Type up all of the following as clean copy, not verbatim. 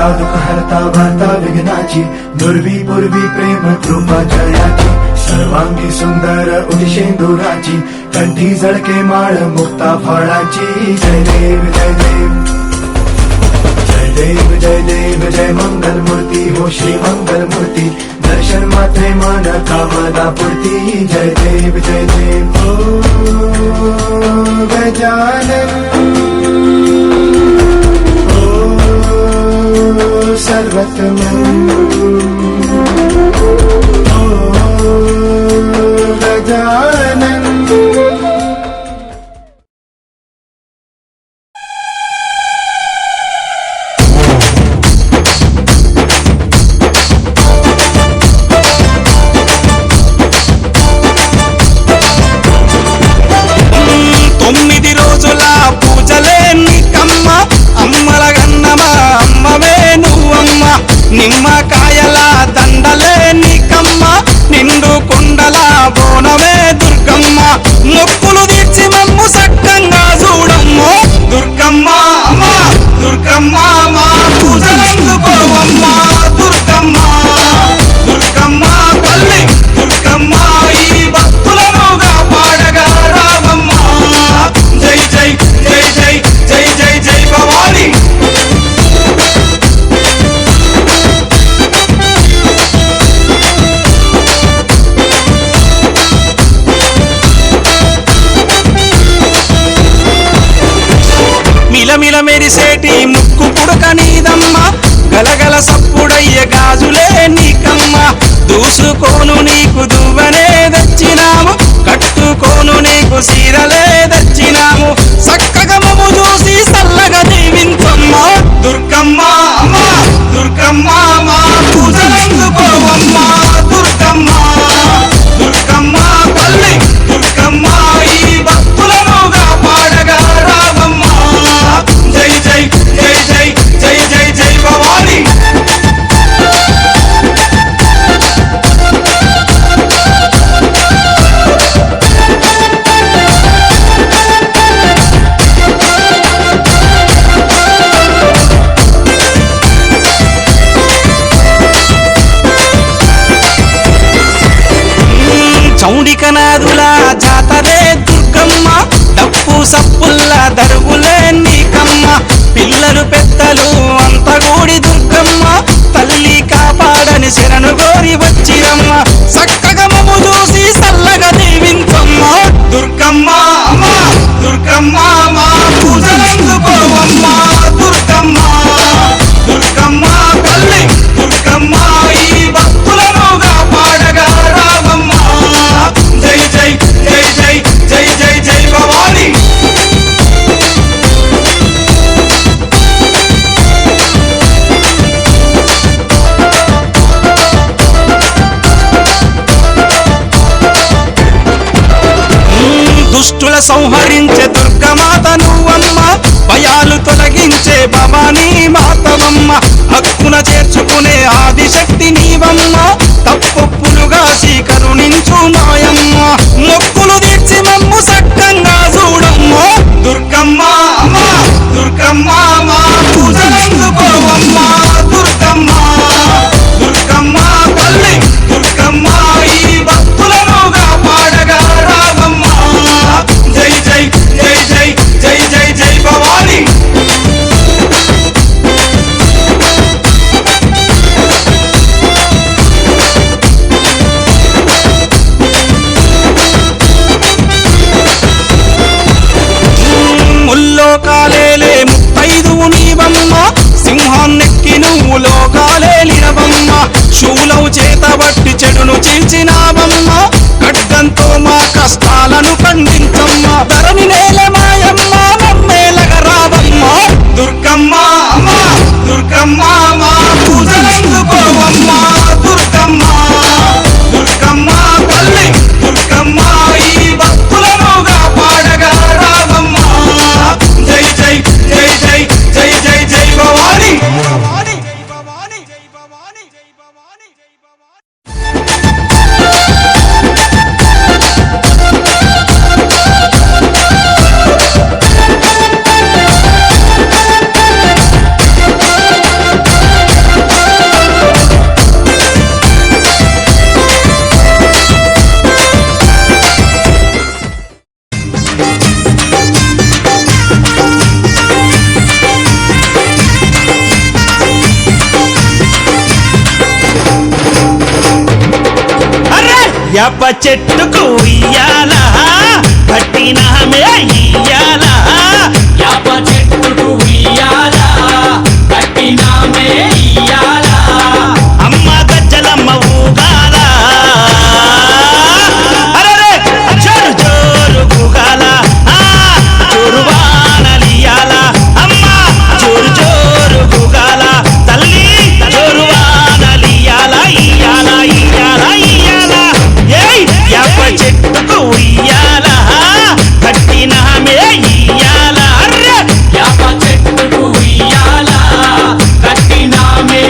हरता दुःख हरता वार्ता विघ्नाची दुर्वी पूर्वी प्रेम कृपा जयाची सर्वांगी सुंदर उदिशेंदुराची कंठी जळके माळ मुक्ता फळाची जय देव जय देव जय देव जय देव जय मंगल मूर्ती हो श्री मंगल मूर्ती दर्शन मात्रे मन कामना पूर्ती जय देव जय देव ओ गजानन सर्वतमं ओ गजानन నిమ్మకాయల దండలే నీకమ్మ నిండు కుండల బోనమే దుర్గమ్మ మొక్కులు తీర్చి మమ్ము సక్కంగా చూడమ్మ దుర్గమ్మ అమ్మ దుర్గమ్మ మా పూజలందుకోవమ్మ దుర్గమ్మ దుర్గమ్మ తల్లి దుర్గమ్మ ఈ భక్తులనుగా పాడగా రావమ్మ జై జై జై జై జై జై జై భవాని మిలమిల మెరిసేటి ముక్కు పుడక నీదమ్మ గలగల సప్పుడయ్యే గాజులే నీకమ్మ దూసుకోను నీకు దువ్వనే దచ్చినాము కట్టుకోను నీకు సీరలే దచ్చినాము చక్కగా మము చూసి సల్లగా దీవించమ్మ దుర్గమ్మ అమ్మ దుర్గమ్మ మా పూజలందుకోవమ్మ దుర్గమ్మ దుర్గమ్మ తల్లి దుర్గమ్మ ఈ భక్తులనుగా పాడగా రావమ్మ జై జై జై జై జై జై జై భవాని చౌడికనాదుల జాతరే దుర్గమ్మ డప్పు సప్పుల్ల దరువులే నీకమ్మ పిల్లలు పెద్దలు అంతగూడి దుర్గమ్మ తల్లి కాపాడని శరణు గోరి వచ్చిరమ్మ చక్కగా మము చూసి సల్లగా దీవించమ్మ దుర్గమ్మ అమ్మ దుర్గమ్మ మా పూజలందుకోవమ్మ దుర్గమ్మ దుర్గమ్మ తల్లి దుర్గమ్మ ఈ భక్తులనుగా పాడగా రావమ్మ జై జై జై జై జై జై జై భవాని దుష్టుల సంహరించే దుర్గమాత నువ్వమ్మ భయాలు తొలగించే భవానీ మాతవమ్మ హక్కున చేర్చుకునే ఆదిశక్తి నీవమ్మ తప్పులుగా కరుణించు మాయమ్మ మొక్కులు తీర్చి మమ్ము సక్కంగా చూడమ్మ దుర్గమ్మ అమ్మ దుర్గమ్మ మా పూజలందుకోవమ్మ దుర్గమ్మ దుర్గమ్మ తల్లి దుర్గమ్మ ఈ భక్తులనుగా పాడగా రావమ్మ జై జై జై జై జై జై జై భవాని యాప చెట్టుకు ఉయ్యాల కట్టినామే ఇయ్యాల యాప చెట్టుకు ఉయ్యాల కట్టినామే ఇయ్యాల అమ్మ గజ్జలమ్మ ఊగాల అరెరే జోరు జోరు ఊగాల జోరు వానలియాల అమ్మ జోరు జోరు ఊగాల తల్లి జోరు వానలియాల ఇయ్యాల ఇయ్యాల ఇయ్యాల ఏయ్ యాప చెట్టుకు ఉయ్యాల కట్టినామే ఇయ్యాల అర్రే యాప చెట్టుకు ఉయ్యాల కట్టినామే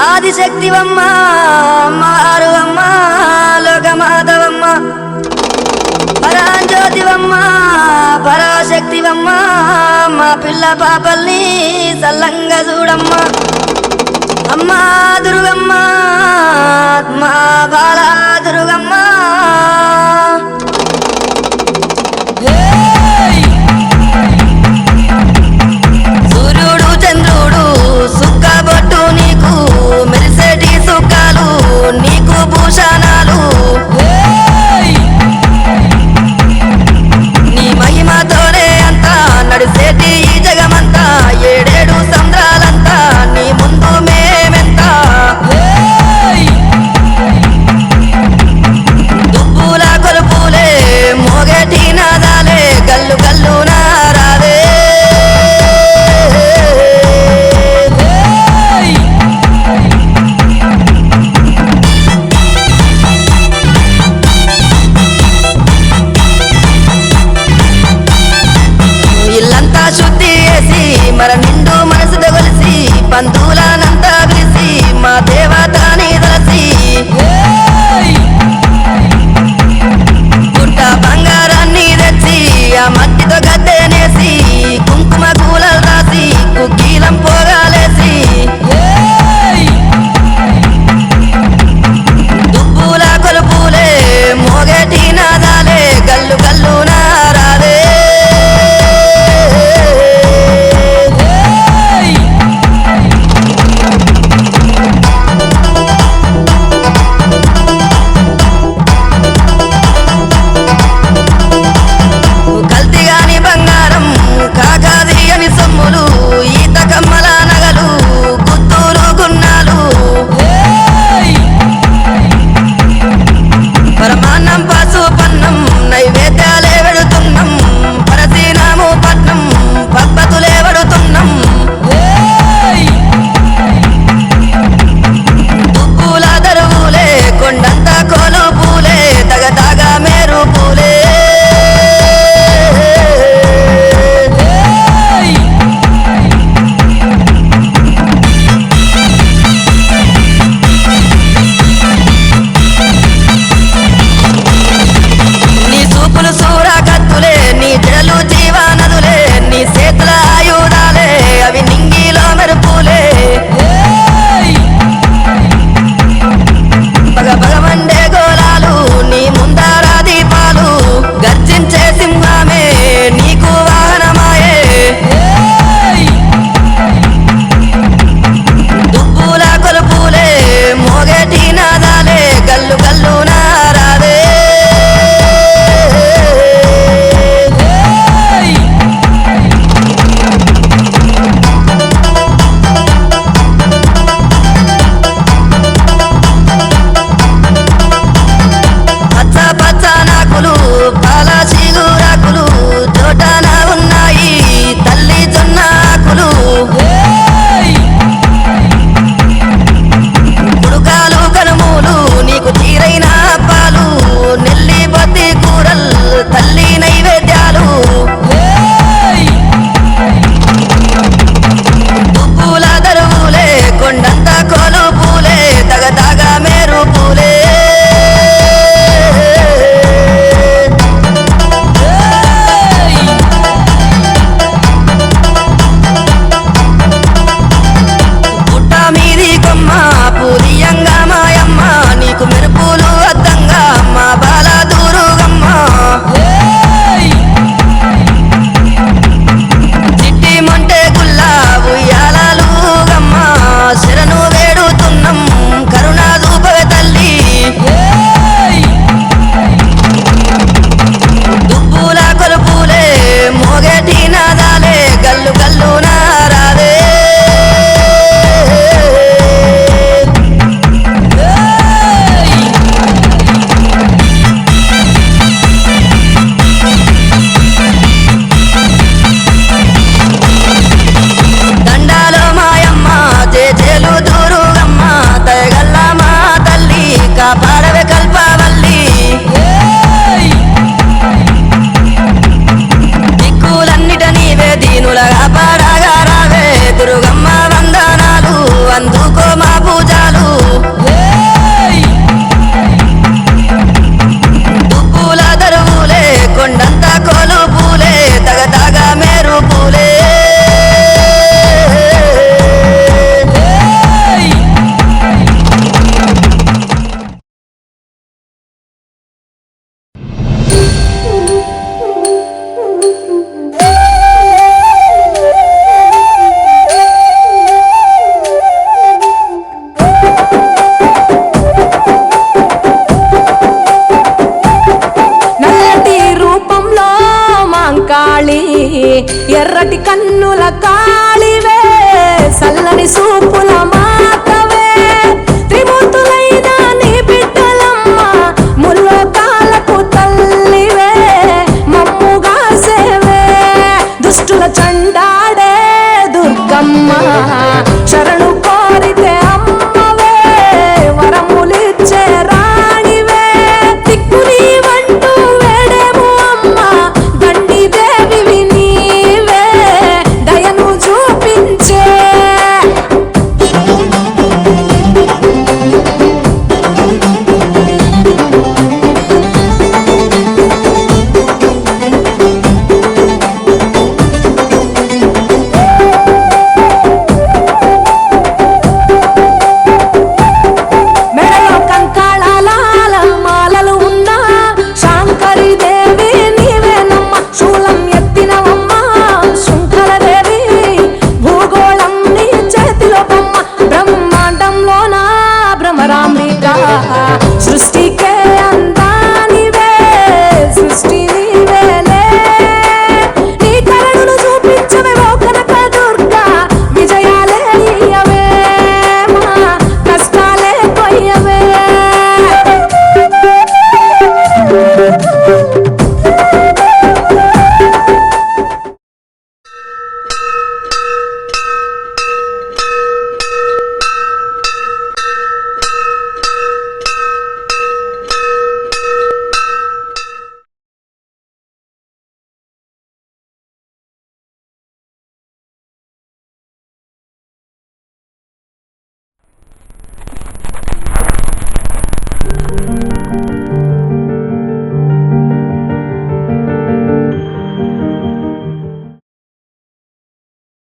ఆదిశక్తివమ్మ మారువమ్మ లోకమాతవమ్మ పరాంజ్యోతివమ్మ పరాశక్తివమ్మ మా పిల్ల పాపల్ని సల్లంగా చూడమ్మ అమ్మా దుర్గమ్మ మా బాల దుర్గమ్మ సూర్యుడు చంద్రుడు సుక్కబొట్టు నీకు మెరిసేటి సుక్కాలు నీకు భూషణాలు నీ మహిమతోనే అంతా నడిసేటి ఈ జగమంతా ఏడేడు సంద్రాలంతా నీ ముందు మేమెంత దుబ్బుల కొలుపులే మోగేటి నాదాలే గల్లు గల్లు నారావే ఇల్లంతా శుద్ధి చేసి మన నిండు మనసుతో కొలిసి పంతులనంతా పిలిచి మా దేవతని తలసి పుట్ట బంగారాన్ని తెచ్చి ఆ మట్టితో గద్దెనేసి కుంకుమ కూలలు రాసి కుక్కీలం పోగాలేసి దుబ్బుల కొలుపులే మోగేటి నాదాలే గల్లు గల్లు నారాలే ఎర్రటి కన్నుల కాళివే సల్లని సూపుల మాతవే త్రిమూర్తులైన నీ బిడ్డలమ్మ ముల్లోకాలకు తల్లివే మమ్ముగా సేవే దుష్టుల చండాడే దుర్గమ్మ